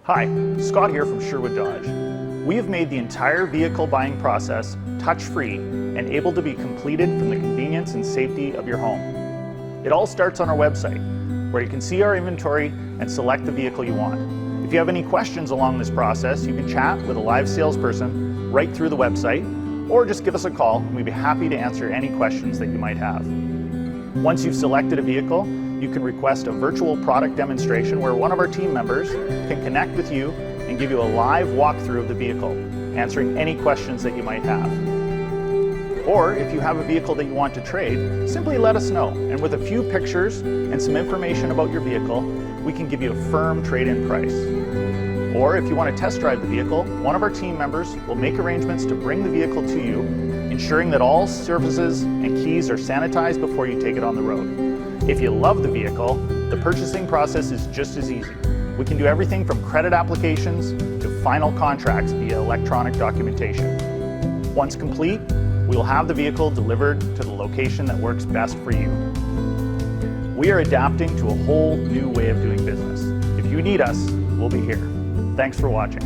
Hi, Scott here from Sherwood Dodge. We have made the entire vehicle buying process touch-free and able to be completed from the convenience and safety of your home. It all starts on our website, where you can see our inventory and select the vehicle you want. If you have any questions along this process, you can chat with a live salesperson right through the website, or just give us a call and we'd be happy to answer any questions that you might have. Once you've selected a vehicle, you can request a virtual product demonstration where one of our team members can connect with you and give you a live walkthrough of the vehicle, answering any questions that you might have. Or if you have a vehicle that you want to trade, simply let us know, and with a few pictures and some information about your vehicle, we can give you a firm trade-in price. Or if you want to test drive the vehicle, one of our team members will make arrangements to bring the vehicle to you, ensuring that all surfaces and keys are sanitized before you take it on the road. If you love the vehicle, the purchasing process is just as easy. We can do everything from credit applications to final contracts via electronic documentation. Once complete, we will have the vehicle delivered to the location that works best for you. We are adapting to a whole new way of doing business. If you need us, we'll be here. Thanks for watching.